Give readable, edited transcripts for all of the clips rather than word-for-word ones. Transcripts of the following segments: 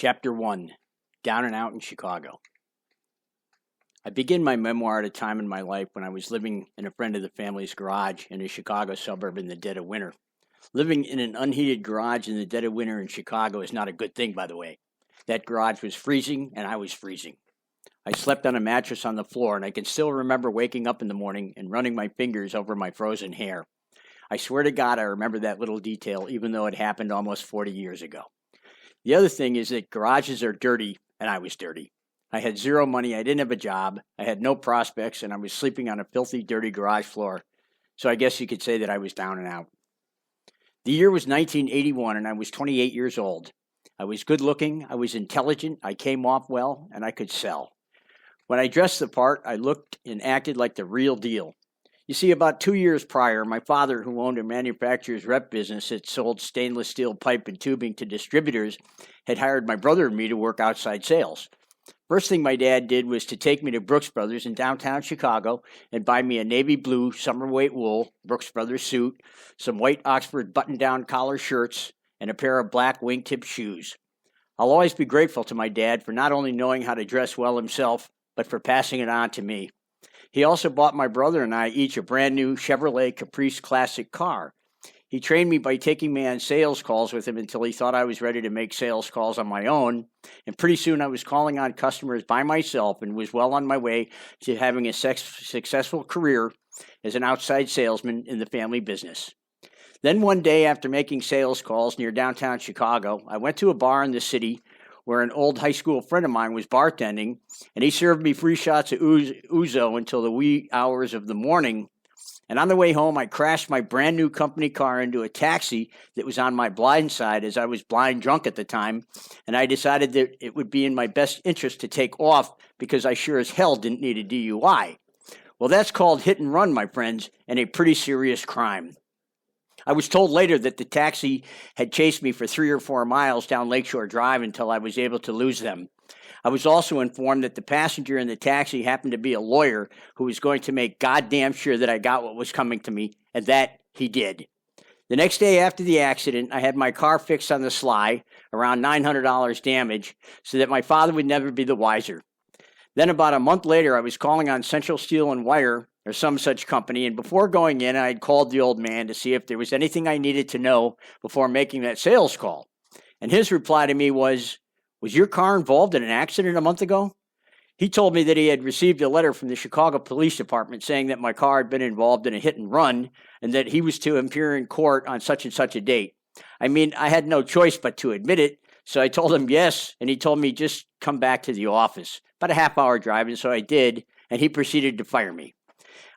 Chapter 1, Down and Out in Chicago. I begin my memoir at a time in my life when I was living in a friend of the family's garage in a Chicago suburb in the dead of winter. Living in an unheated garage in the dead of winter in Chicago is not a good thing, by the way. That garage was freezing, and I was freezing. I slept on a mattress on the floor, and I can still remember waking up in the morning and running my fingers over my frozen hair. I swear to God I remember that little detail, even though it happened almost 40 years ago. The other thing is that garages are dirty, and I was dirty. I had zero money, I didn't have a job, I had no prospects, and I was sleeping on a filthy, dirty garage floor. So I guess you could say that I was down and out. The year was 1981, and I was 28 years old. I was good looking, I was intelligent, I came off well, and I could sell. When I dressed the part, I looked and acted like the real deal. You see, about 2 years prior, my father, who owned a manufacturer's rep business that sold stainless steel pipe and tubing to distributors, had hired my brother and me to work outside sales. First thing my dad did was to take me to Brooks Brothers in downtown Chicago and buy me a navy blue summer weight wool Brooks Brothers suit, some white Oxford button-down collar shirts, and a pair of black wingtip shoes. I'll always be grateful to my dad for not only knowing how to dress well himself, but for passing it on to me. He also bought my brother and I each a brand new Chevrolet Caprice Classic car. He trained me by taking me on sales calls with him until he thought I was ready to make sales calls on my own, and pretty soon I was calling on customers by myself and was well on my way to having a successful career as an outside salesman in the family business. Then one day, after making sales calls near downtown Chicago, I went to a bar in the city where an old high school friend of mine was bartending, and he served me free shots of ouzo until the wee hours of the morning. And on the way home, I crashed my brand new company car into a taxi that was on my blind side, as I was blind drunk at the time, and I decided that it would be in my best interest to take off because I sure as hell didn't need a DUI. Well, that's called hit and run, my friends, and a pretty serious crime. I was told later that the taxi had chased me for 3 or 4 miles down Lakeshore Drive until I was able to lose them. I was also informed that the passenger in the taxi happened to be a lawyer who was going to make goddamn sure that I got what was coming to me, and that he did. The next day after the accident, I had my car fixed on the sly, around $900 damage, so that my father would never be the wiser. Then about a month later, I was calling on Central Steel and Wire, or some such company, and before going in, I had called the old man to see if there was anything I needed to know before making that sales call. And his reply to me was your car involved in an accident a month ago? He told me that he had received a letter from the Chicago Police Department saying that my car had been involved in a hit and run, and that he was to appear in court on such and such a date. I mean, I had no choice but to admit it, so I told him yes, and he told me just come back to the office. About a half-hour drive, and so I did, and he proceeded to fire me.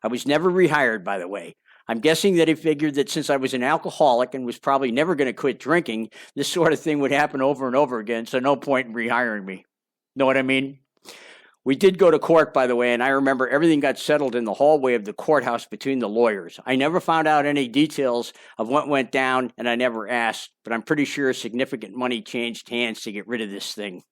I was never rehired, by the way. I'm guessing that he figured that since I was an alcoholic and was probably never going to quit drinking, this sort of thing would happen over and over again, so no point in rehiring me. Know what I mean? We did go to court, by the way, and I remember everything got settled in the hallway of the courthouse between the lawyers. I never found out any details of what went down, and I never asked, but I'm pretty sure significant money changed hands to get rid of this thing.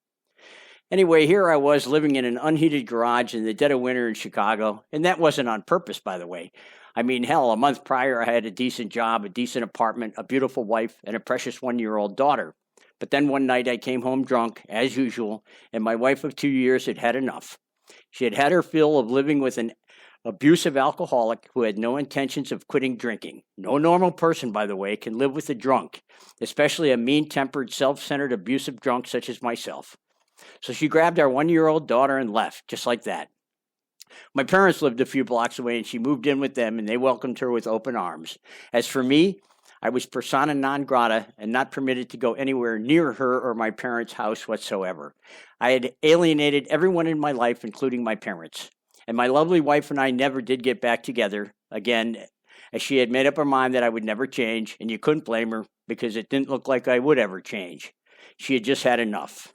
Anyway, here I was living in an unheated garage in the dead of winter in Chicago, and that wasn't on purpose, by the way. I mean, hell, a month prior I had a decent job, a decent apartment, a beautiful wife, and a precious 1-year-old daughter. But then one night I came home drunk, as usual, and my wife of 2 years had had enough. She had had her fill of living with an abusive alcoholic who had no intentions of quitting drinking. No normal person, by the way, can live with a drunk, especially a mean-tempered, self-centered, abusive drunk such as myself. So she grabbed our 1-year-old daughter and left, just like that. My parents lived a few blocks away, and she moved in with them, and they welcomed her with open arms. As for me, I was persona non grata and not permitted to go anywhere near her or my parents' house whatsoever. I had alienated everyone in my life, including my parents. And my lovely wife and I never did get back together, again, as she had made up her mind that I would never change, and you couldn't blame her because it didn't look like I would ever change. She had just had enough.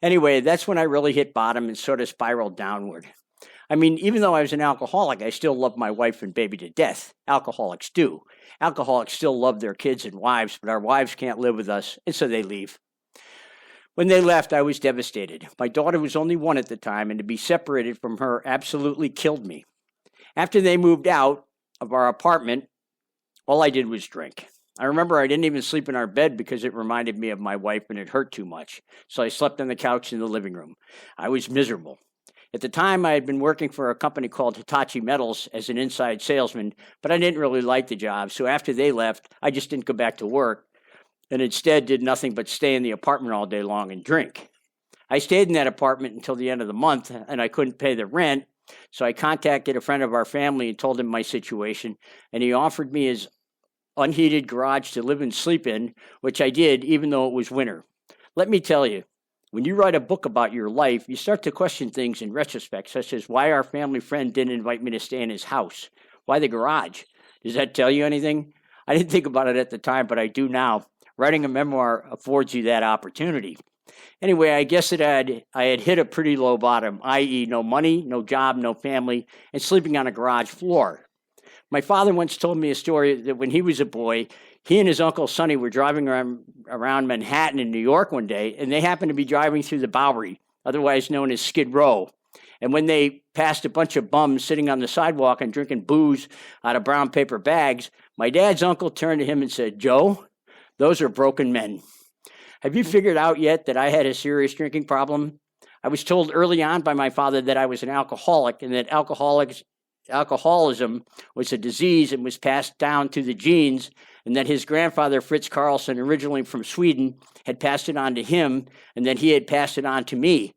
Anyway, that's when I really hit bottom and sort of spiraled downward. I mean, even though I was an alcoholic, I still loved my wife and baby to death. Alcoholics do. Alcoholics still love their kids and wives, but our wives can't live with us, and so they leave. When they left, I was devastated. My daughter was only 1 at the time, and to be separated from her absolutely killed me. After they moved out of our apartment, all I did was drink. I remember I didn't even sleep in our bed because it reminded me of my wife and it hurt too much. So I slept on the couch in the living room. I was miserable. At the time, I had been working for a company called Hitachi Metals as an inside salesman, but I didn't really like the job. So after they left, I just didn't go back to work and instead did nothing but stay in the apartment all day long and drink. I stayed in that apartment until the end of the month and I couldn't pay the rent. So I contacted a friend of our family and told him my situation, and he offered me his unheated garage to live and sleep in, which I did even though it was winter. Let me tell you, when you write a book about your life, you start to question things in retrospect, such as why our family friend didn't invite me to stay in his house. Why the garage? Does that tell you anything? I didn't think about it at the time, but I do now. Writing a memoir affords you that opportunity. Anyway, I guess I had hit a pretty low bottom, i.e. no money, no job, no family, and sleeping on a garage floor. My father once told me a story that when he was a boy, he and his uncle Sonny were driving around Manhattan in New York one day, and they happened to be driving through the Bowery, otherwise known as Skid Row. And when they passed a bunch of bums sitting on the sidewalk and drinking booze out of brown paper bags, my dad's uncle turned to him and said, "Joe, those are broken men." Have you figured out yet that I had a serious drinking problem? I was told early on by my father that I was an alcoholic and that alcoholism was a disease and was passed down through the genes, and that his grandfather, Fritz Carlson, originally from Sweden, had passed it on to him, and that he had passed it on to me.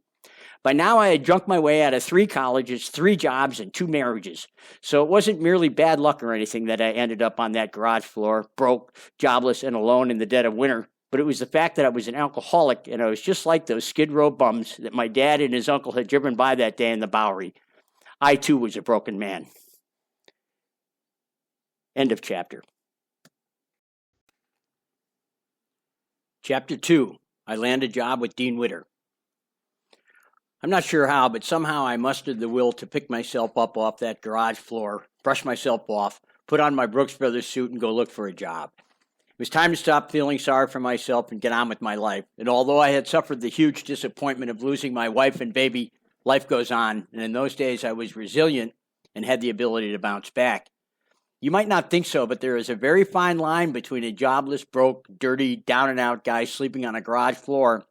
By now, I had drunk my way out of 3 colleges, 3 jobs, and 2 marriages. So it wasn't merely bad luck or anything that I ended up on that garage floor, broke, jobless, and alone in the dead of winter. But it was the fact that I was an alcoholic, and I was just like those Skid Row bums that my dad and his uncle had driven by that day in the Bowery. I, too, was a broken man. End of chapter. Chapter 2. I land a job with Dean Witter. I'm not sure how, but somehow I mustered the will to pick myself up off that garage floor, brush myself off, put on my Brooks Brothers suit, and go look for a job. It was time to stop feeling sorry for myself and get on with my life. And although I had suffered the huge disappointment of losing my wife and baby, life goes on, and in those days I was resilient and had the ability to bounce back. You might not think so, but there is a very fine line between a jobless, broke, dirty, down-and-out guy sleeping on a garage floor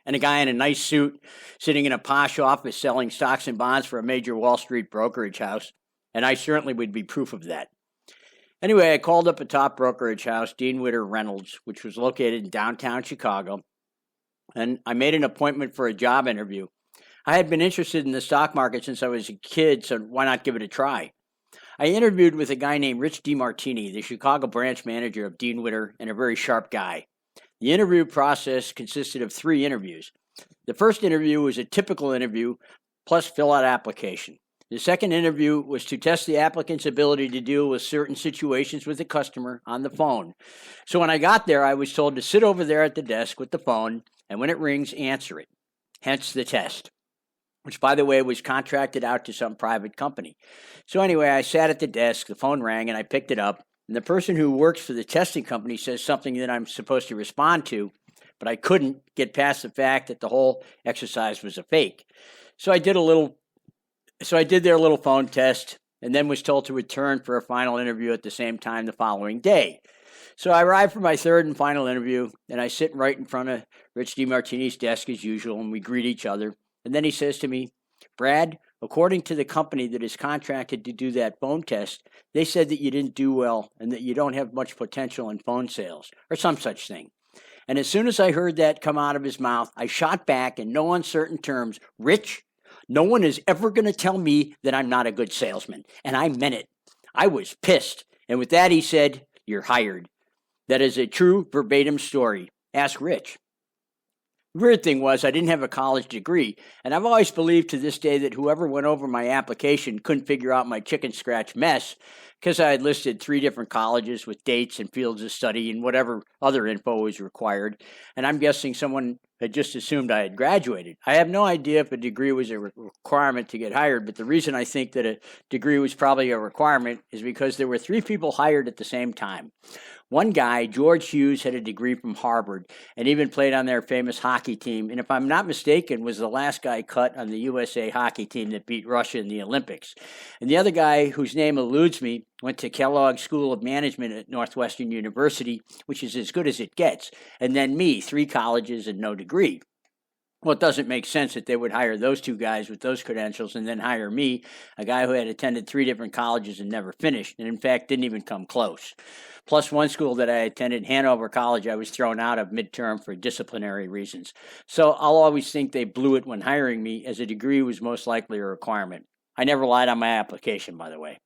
and a guy in a nice suit sitting in a posh office selling stocks and bonds for a major Wall Street brokerage house, and I certainly would be proof of that. Anyway, I called up a top brokerage house, Dean Witter Reynolds, which was located in downtown Chicago, and I made an appointment for a job interview. I had been interested in the stock market since I was a kid, so why not give it a try? I interviewed with a guy named Rich DiMartini, the Chicago branch manager of Dean Witter, and a very sharp guy. The interview process consisted of 3 interviews. The first interview was a typical interview, plus fill-out application. The second interview was to test the applicant's ability to deal with certain situations with the customer on the phone. So when I got there, I was told to sit over there at the desk with the phone, and when it rings, answer it. Hence the test, which, by the way, was contracted out to some private company. So anyway, I sat at the desk, the phone rang, and I picked it up, and the person who works for the testing company says something that I'm supposed to respond to, but I couldn't get past the fact that the whole exercise was a fake. So I did their little phone test, and then was told to return for a final interview at the same time the following day. So I arrived for my third and final interview, and I sit right in front of Rich DiMartini's desk as usual, and we greet each other. And then he says to me, "Brad, according to the company that is contracted to do that phone test, they said that you didn't do well and that you don't have much potential in phone sales," or some such thing. And as soon as I heard that come out of his mouth, I shot back in no uncertain terms, "Rich, no one is ever going to tell me that I'm not a good salesman." And I meant it. I was pissed. And with that, he said, "You're hired." That is a true verbatim story. Ask Rich. The weird thing was I didn't have a college degree, and I've always believed to this day that whoever went over my application couldn't figure out my chicken scratch mess because I had listed 3 different colleges with dates and fields of study and whatever other info was required, and I'm guessing someone had just assumed I had graduated. I have no idea if a degree was a requirement to get hired, but the reason I think that a degree was probably a requirement is because there were 3 people hired at the same time. One guy, George Hughes, had a degree from Harvard and even played on their famous hockey team, and if I'm not mistaken, was the last guy cut on the USA hockey team that beat Russia in the Olympics. And the other guy, whose name eludes me, went to Kellogg School of Management at Northwestern University, which is as good as it gets, and then me, 3 colleges and no degree. Well, it doesn't make sense that they would hire those 2 guys with those credentials and then hire me, a guy who had attended 3 different colleges and never finished, and in fact didn't even come close. Plus, one school that I attended, Hanover College, I was thrown out of midterm for disciplinary reasons. So I'll always think they blew it when hiring me, as a degree was most likely a requirement. I never lied on my application, by the way.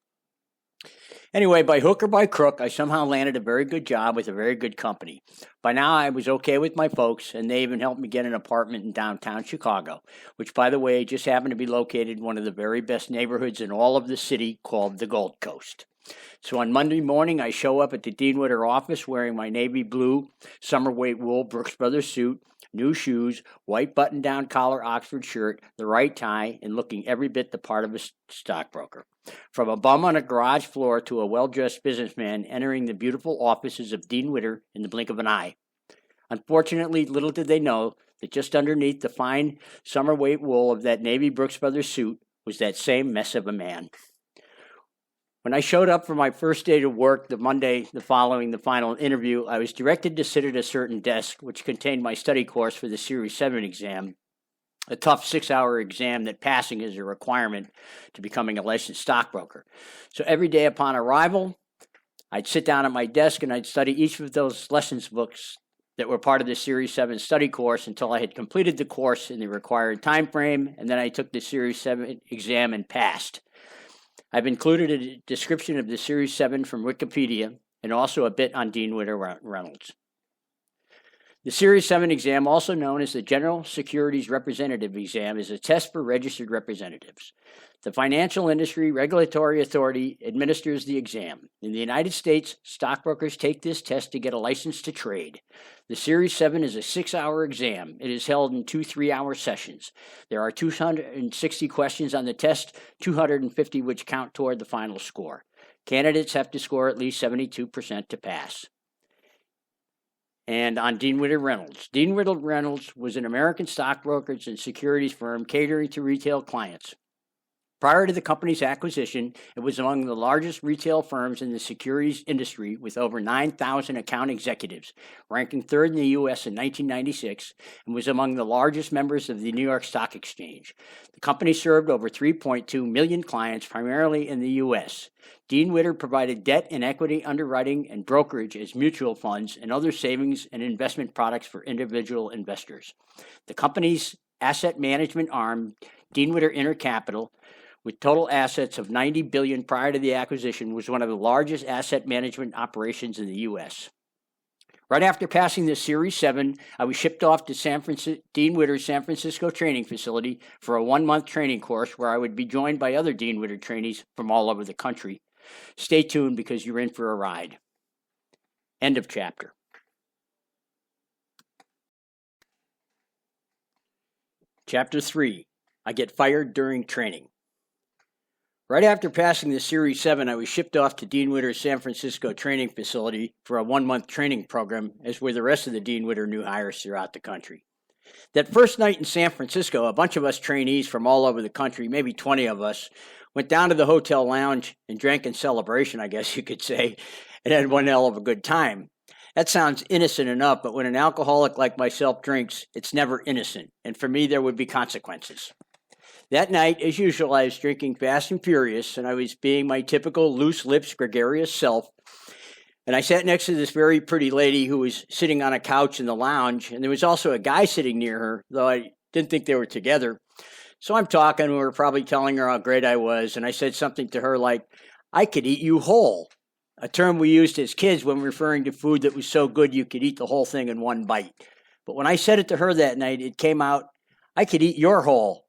Anyway, by hook or by crook, I somehow landed a very good job with a very good company. By now, I was okay with my folks, and they even helped me get an apartment in downtown Chicago, which, by the way, just happened to be located in one of the very best neighborhoods in all of the city, called the Gold Coast. So on Monday morning, I show up at the Dean Witter office wearing my navy blue summer weight wool Brooks Brothers suit, new shoes, white button-down collar Oxford shirt, the right tie, and looking every bit the part of a stockbroker. From a bum on a garage floor to a well-dressed businessman entering the beautiful offices of Dean Witter in the blink of an eye. Unfortunately, little did they know that just underneath the fine summer weight wool of that navy Brooks Brothers suit was that same mess of a man. When I showed up for my first day to work, the Monday following the final interview, I was directed to sit at a certain desk, which contained my study course for the Series 7 exam, a tough 6-hour exam that passing is a requirement to becoming a licensed stockbroker. So every day upon arrival, I'd sit down at my desk and I'd study each of those lessons books that were part of the Series 7 study course until I had completed the course in the required time frame, and then I took the Series 7 exam and passed. I've included a description of the Series 7 from Wikipedia and also a bit on Dean Witter Reynolds. The Series 7 exam, also known as the General Securities Representative exam, is a test for registered representatives. The Financial Industry Regulatory Authority administers the exam. In the United States, stockbrokers take this test to get a license to trade. The Series 7 is a 6-hour exam. It is held in 2 3-hour sessions. There are 260 questions on the test, 250 which count toward the final score. Candidates have to score at least 72% to pass. And on Dean Witter Reynolds. Dean Witter Reynolds was an American stockbrokerage and securities firm catering to retail clients. Prior to the company's acquisition, it was among the largest retail firms in the securities industry with over 9,000 account executives, ranking 3rd in the U.S. in 1996, and was among the largest members of the New York Stock Exchange. The company served over 3.2 million clients, primarily in the U.S. Dean Witter provided debt and equity underwriting and brokerage as mutual funds and other savings and investment products for individual investors. The company's asset management arm, Dean Witter Intercapital, with total assets of $90 billion prior to the acquisition, was one of the largest asset management operations in the U.S. Right after passing the Series 7, I was shipped off to Dean Witter's San Francisco training facility for a 1-month training course where I would be joined by other Dean Witter trainees from all over the country. Stay tuned because you're in for a ride. End of chapter. Chapter 3. I get fired during training. Right after passing the Series 7, I was shipped off to Dean Witter's San Francisco training facility for a 1-month training program, as were the rest of the Dean Witter new hires throughout the country. That first night in San Francisco, a bunch of us trainees from all over the country, maybe 20 of us, went down to the hotel lounge and drank in celebration, I guess you could say, and had one hell of a good time. That sounds innocent enough, but when an alcoholic like myself drinks, it's never innocent, and for me there would be consequences. That night, as usual, I was drinking fast and furious, and I was being my typical loose-lipped, gregarious self. And I sat next to this very pretty lady who was sitting on a couch in the lounge, and there was also a guy sitting near her, though I didn't think they were together. So I'm talking, we were probably telling her how great I was, and I said something to her like, "I could eat you whole," a term we used as kids when referring to food that was so good you could eat the whole thing in one bite. But when I said it to her that night, it came out, "I could eat your whole."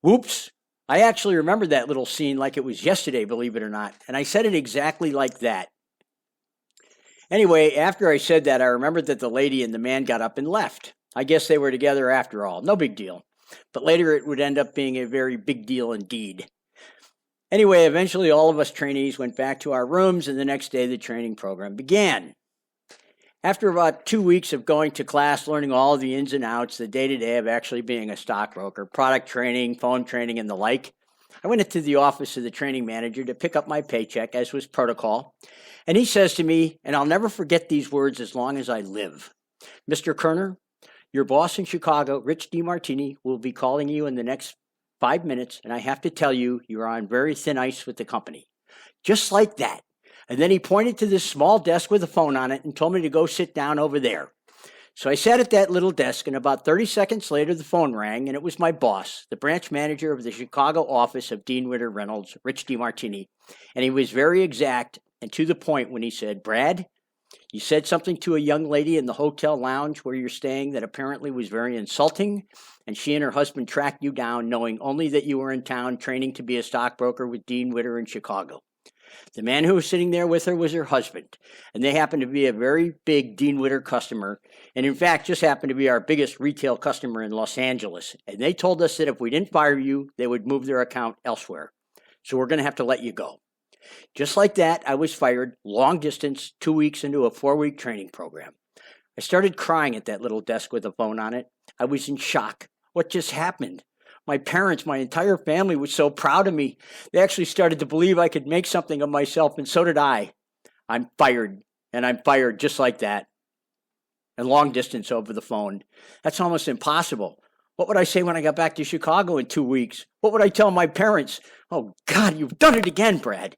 Whoops. I actually remember that little scene like it was yesterday, believe it or not, and I said it exactly like that. Anyway, after I said that, I remembered that the lady and the man got up and left. I guess they were together after all. No big deal. But later it would end up being a very big deal indeed. Anyway, eventually all of us trainees went back to our rooms, and the next day the training program began. After about 2 weeks of going to class, learning all of the ins and outs, the day-to-day of actually being a stockbroker, product training, phone training, and the like, I went into the office of the training manager to pick up my paycheck, as was protocol. And he says to me, and I'll never forget these words as long as I live, "Mr. Kerner, your boss in Chicago, Rich DiMartini, will be calling you in the next 5 minutes, and I have to tell you, you are on very thin ice with the company." Just like that. And then he pointed to this small desk with a phone on it and told me to go sit down over there. So I sat at that little desk, and about 30 seconds later, the phone rang, and it was my boss, the branch manager of the Chicago office of Dean Witter Reynolds, Rich DiMartini. And he was very exact and to the point when he said, "Brad, you said something to a young lady in the hotel lounge where you're staying that apparently was very insulting, and she and her husband tracked you down knowing only that you were in town training to be a stockbroker with Dean Witter in Chicago. The man who was sitting there with her was her husband, and they happened to be a very big Dean Witter customer, and in fact just happened to be our biggest retail customer in Los Angeles. And they told us that if we didn't fire you, they would move their account elsewhere. So we're going to have to let you go." Just like that, I was fired, long distance, 2 weeks into a 4-week training program. I started crying at that little desk with a phone on it. I was in shock. What just happened? My parents, my entire family was so proud of me. They actually started to believe I could make something of myself, and so did I. I'm fired, and I'm fired just like that. And long distance over the phone. That's almost impossible. What would I say when I got back to Chicago in 2 weeks? What would I tell my parents? "Oh, God, you've done it again, Brad."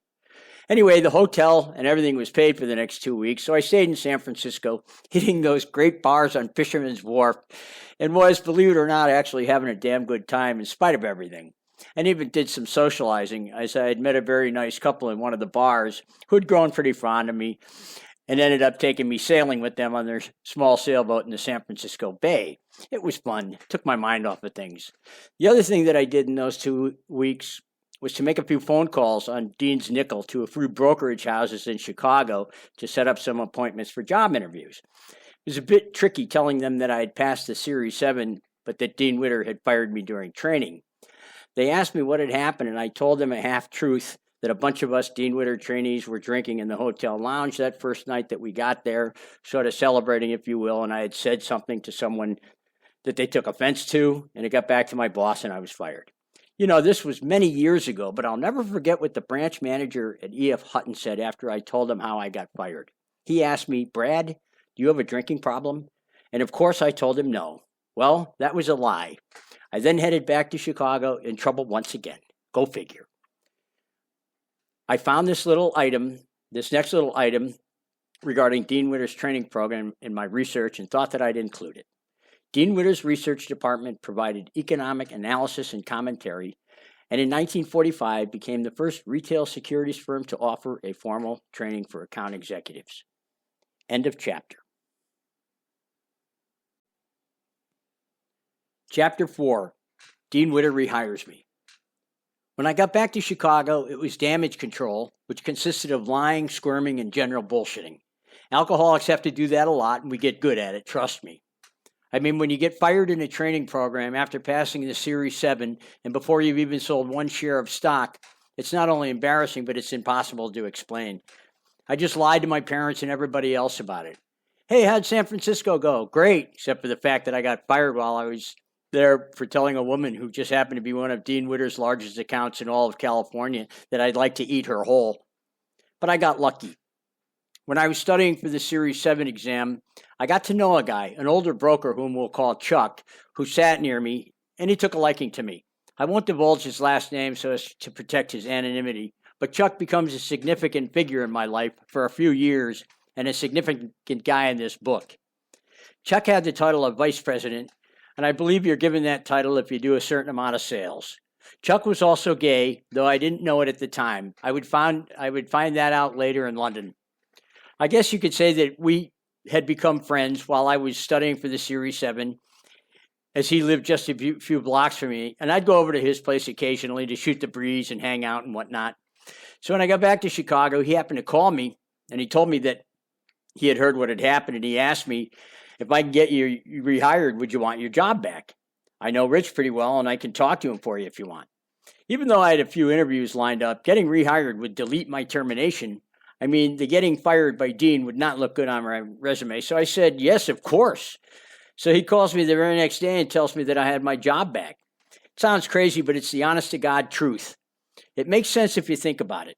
Anyway, the hotel and everything was paid for the next 2 weeks, so I stayed in San Francisco, hitting those great bars on Fisherman's Wharf, and was, believe it or not, actually having a damn good time in spite of everything. And even did some socializing, as I had met a very nice couple in one of the bars who had grown pretty fond of me and ended up taking me sailing with them on their small sailboat in the San Francisco Bay. It was fun, took my mind off of things. The other thing that I did in those 2 weeks was to make a few phone calls on Dean's nickel to a few brokerage houses in Chicago to set up some appointments for job interviews. It was a bit tricky telling them that I had passed the Series 7, but that Dean Witter had fired me during training. They asked me what had happened, and I told them a half-truth that a bunch of us Dean Witter trainees were drinking in the hotel lounge that first night that we got there, sort of celebrating, if you will, and I had said something to someone that they took offense to, and it got back to my boss, and I was fired. You know, this was many years ago, but I'll never forget what the branch manager at E.F. Hutton said after I told him how I got fired. He asked me, "Brad, do you have a drinking problem?" And of course I told him no. Well, that was a lie. I then headed back to Chicago in trouble once again. Go figure. I found this next little item regarding Dean Witter's training program in my research and thought that I'd include it. Dean Witter's research department provided economic analysis and commentary, and in 1945 became the first retail securities firm to offer a formal training for account executives. End of chapter. Chapter 4, Dean Witter rehires me. When I got back to Chicago, it was damage control, which consisted of lying, squirming, and general bullshitting. Alcoholics have to do that a lot, and we get good at it, trust me. I mean, when you get fired in a training program after passing the Series 7 and before you've even sold one share of stock, it's not only embarrassing, but it's impossible to explain. I just lied to my parents and everybody else about it. "Hey, how'd San Francisco go?" "Great," except for the fact that I got fired while I was there for telling a woman who just happened to be one of Dean Witter's largest accounts in all of California that I'd like to eat her whole. But I got lucky. When I was studying for the Series 7 exam, I got to know a guy, an older broker whom we'll call Chuck, who sat near me, and he took a liking to me. I won't divulge his last name so as to protect his anonymity, but Chuck becomes a significant figure in my life for a few years and a significant guy in this book. Chuck had the title of vice president, and I believe you're given that title if you do a certain amount of sales. Chuck was also gay, though I didn't know it at the time. I would find that out later in London. I guess you could say that we had become friends while I was studying for the Series 7, as he lived just a few blocks from me, and I'd go over to his place occasionally to shoot the breeze and hang out and whatnot. So when I got back to Chicago, he happened to call me, and he told me that he had heard what had happened, and he asked me, if I can get you rehired, would you want your job back? I know Rich pretty well, and I can talk to him for you if you want. Even though I had a few interviews lined up, getting rehired would delete my termination. I mean, the getting fired by Dean would not look good on my resume. So I said, yes, of course. So he calls me the very next day and tells me that I had my job back. It sounds crazy, but it's the honest to God truth. It makes sense if you think about it.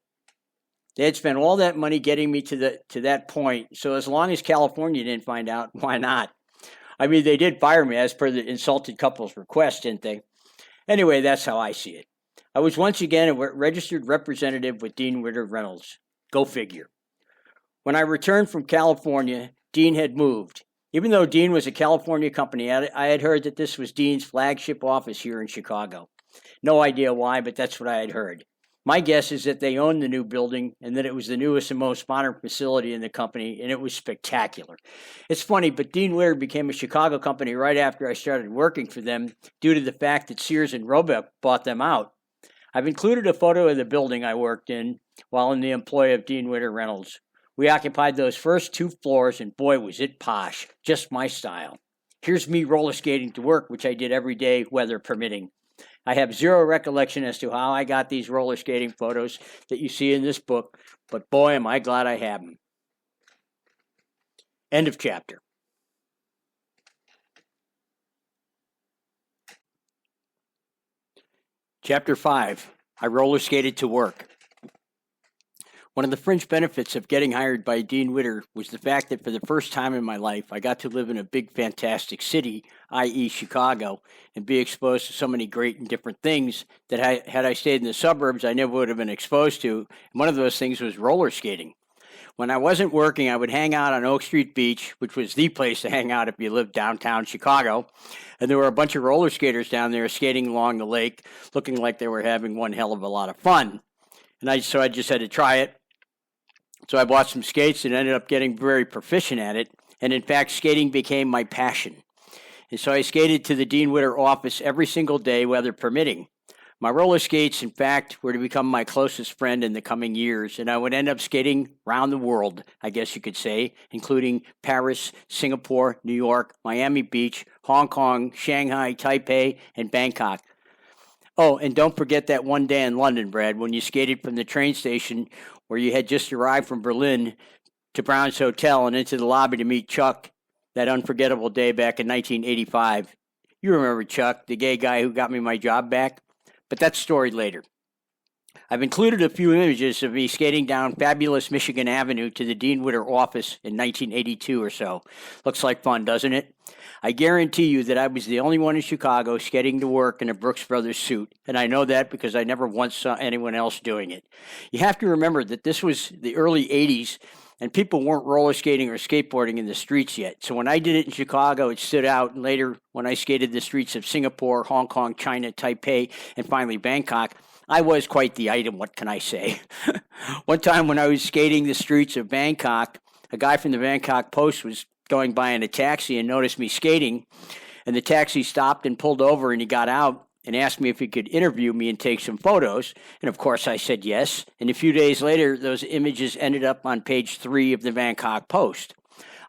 They had spent all that money getting me to that point. So as long as California didn't find out, why not? I mean, they did fire me as per the insulted couple's request, didn't they? Anyway, that's how I see it. I was once again a registered representative with Dean Witter Reynolds. Go figure. When I returned from California, Dean had moved. Even though Dean was a California company, I had heard that this was Dean's flagship office here in Chicago. No idea why, but that's what I had heard. My guess is that they owned the new building and that it was the newest and most modern facility in the company, and it was spectacular. It's funny, but Dean Witter became a Chicago company right after I started working for them due to the fact that Sears and Roebuck bought them out. I've included a photo of the building I worked in while in the employ of Dean Witter Reynolds. We occupied those first 2 floors, and boy, was it posh. Just my style. Here's me roller skating to work, which I did every day, weather permitting. I have zero recollection as to how I got these roller skating photos that you see in this book, but boy, am I glad I have them. End of chapter. Chapter 5. I roller skated to work. One of the fringe benefits of getting hired by Dean Witter was the fact that for the first time in my life, I got to live in a big, fantastic city, i.e. Chicago, and be exposed to so many great and different things that had I stayed in the suburbs, I never would have been exposed to. And one of those things was roller skating. When I wasn't working, I would hang out on Oak Street Beach, which was the place to hang out if you lived downtown Chicago. And there were a bunch of roller skaters down there skating along the lake, looking like they were having one hell of a lot of fun. And so I just had to try it. So I bought some skates and ended up getting very proficient at it. And in fact, skating became my passion. And so I skated to the Dean Witter office every single day, weather permitting. My roller skates, in fact, were to become my closest friend in the coming years. And I would end up skating around the world, I guess you could say, including Paris, Singapore, New York, Miami Beach, Hong Kong, Shanghai, Taipei, and Bangkok. Oh, and don't forget that one day in London, Brad, when you skated from the train station where you had just arrived from Berlin to Brown's Hotel and into the lobby to meet Chuck, that unforgettable day back in 1985. You remember Chuck, the gay guy who got me my job back? But that's story later. I've included a few images of me skating down fabulous Michigan Avenue to the Dean Witter office in 1982 or so. Looks like fun, doesn't it? I guarantee you that I was the only one in Chicago skating to work in a Brooks Brothers suit, and I know that because I never once saw anyone else doing it. You have to remember that this was the early 80s, and people weren't roller skating or skateboarding in the streets yet. So when I did it in Chicago, it stood out, and later when I skated the streets of Singapore, Hong Kong, China, Taipei, and finally Bangkok, I was quite the item, what can I say? One time when I was skating the streets of Bangkok, a guy from the Bangkok Post was going by in a taxi and noticed me skating, and the taxi stopped and pulled over, and he got out and asked me if he could interview me and take some photos, and of course I said yes, and a few days later those images ended up on page 3 of the Bangkok Post.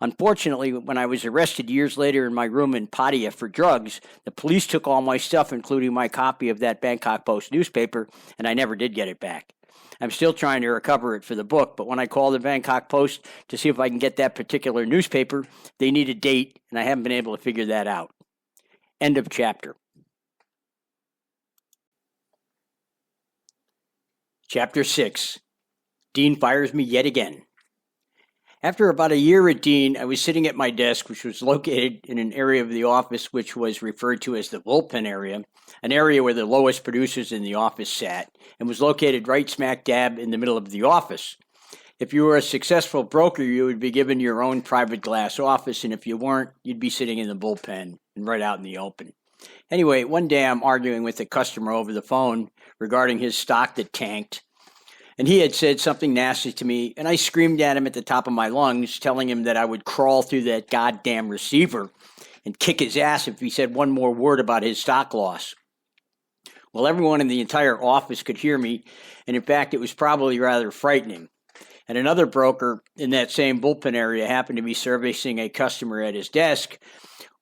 Unfortunately, when I was arrested years later in my room in Pattaya for drugs, the police took all my stuff, including my copy of that Bangkok Post newspaper, and I never did get it back. I'm still trying to recover it for the book, but when I call the Bangkok Post to see if I can get that particular newspaper, they need a date, and I haven't been able to figure that out. End of chapter. Chapter 6. Dean fires me yet again. After about a year at Dean, I was sitting at my desk, which was located in an area of the office which was referred to as the bullpen area, an area where the lowest producers in the office sat, and was located right smack dab in the middle of the office. If you were a successful broker, you would be given your own private glass office, and if you weren't, you'd be sitting in the bullpen and right out in the open. Anyway, one day I'm arguing with a customer over the phone regarding his stock that tanked, and he had said something nasty to me, and I screamed at him at the top of my lungs, telling him that I would crawl through that goddamn receiver and kick his ass if he said one more word about his stock loss. Well, everyone in the entire office could hear me, and in fact, it was probably rather frightening. And another broker in that same bullpen area happened to be servicing a customer at his desk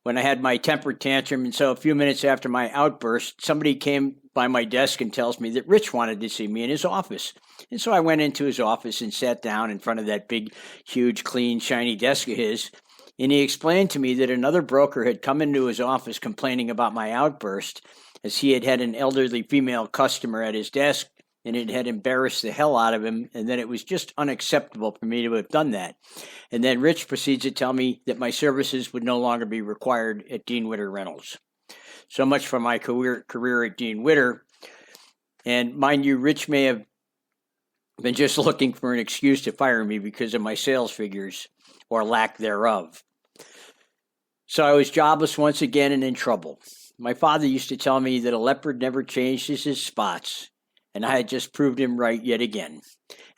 when I had my temper tantrum, and so a few minutes after my outburst, somebody came by my desk and tells me that Rich wanted to see me in his office. And so I went into his office and sat down in front of that big, huge, clean, shiny desk of his. And he explained to me that another broker had come into his office complaining about my outburst, as he had had an elderly female customer at his desk, and it had embarrassed the hell out of him, and that it was just unacceptable for me to have done that. And then Rich proceeds to tell me that my services would no longer be required at Dean Witter Reynolds. So much for my career at Dean Witter. And mind you, Rich may have been just looking for an excuse to fire me because of my sales figures, or lack thereof. So I was jobless once again and in trouble. My father used to tell me that a leopard never changes his spots, and I had just proved him right yet again.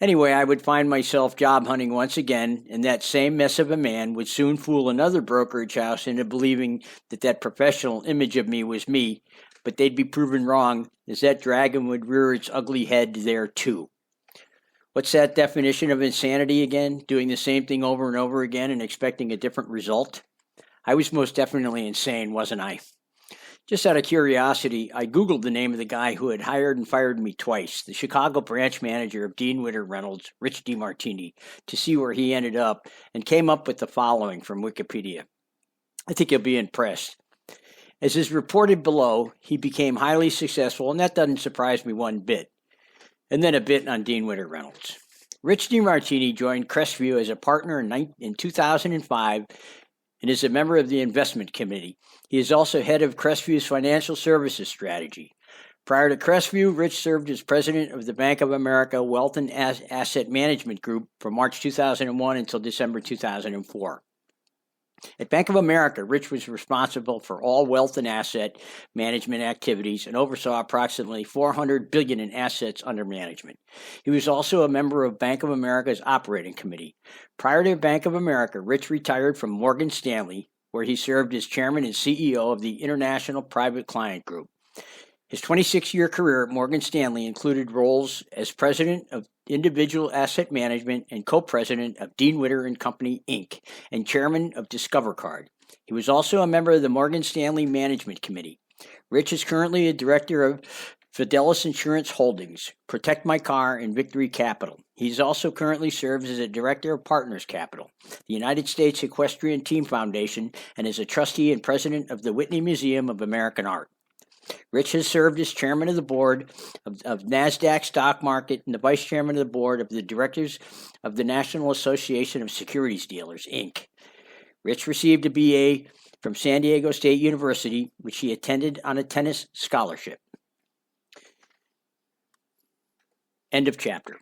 Anyway, I would find myself job hunting once again, and that same mess of a man would soon fool another brokerage house into believing that that professional image of me was me, but they'd be proven wrong, as that dragon would rear its ugly head there too. What's that definition of insanity again? Doing the same thing over and over again and expecting a different result? I was most definitely insane, wasn't I? Just out of curiosity, I Googled the name of the guy who had hired and fired me twice, the Chicago branch manager of Dean Witter Reynolds, Rich DiMartini, to see where he ended up, and came up with the following from Wikipedia. I think you'll be impressed. As is reported below, he became highly successful, and that doesn't surprise me one bit. And then a bit on Dean Witter Reynolds. Rich DiMartini joined Crestview as a partner in 2005 and is a member of the investment committee. He is also head of Crestview's financial services strategy. Prior to Crestview, Rich served as president of the Bank of America Wealth and Asset Management Group from March 2001 until December 2004. At Bank of America, Rich was responsible for all wealth and asset management activities and oversaw approximately $400 billion in assets under management. He was also a member of Bank of America's operating committee. Prior to Bank of America, Rich retired from Morgan Stanley, where he served as chairman and CEO of the International Private Client Group. His 26-year career at Morgan Stanley included roles as president of Individual Asset Management and co-president of Dean Witter & Company, Inc., and chairman of Discover Card. He was also a member of the Morgan Stanley Management Committee. Rich is currently a director of Fidelis Insurance Holdings, Protect My Car, and Victory Capital. He also currently serves as a director of Partners Capital, the United States Equestrian Team Foundation, and is a trustee and president of the Whitney Museum of American Art. Rich has served as chairman of the board of NASDAQ Stock Market and the vice chairman of the board of the directors of the National Association of Securities Dealers, Inc. Rich received a BA from San Diego State University, which he attended on a tennis scholarship. End of chapter.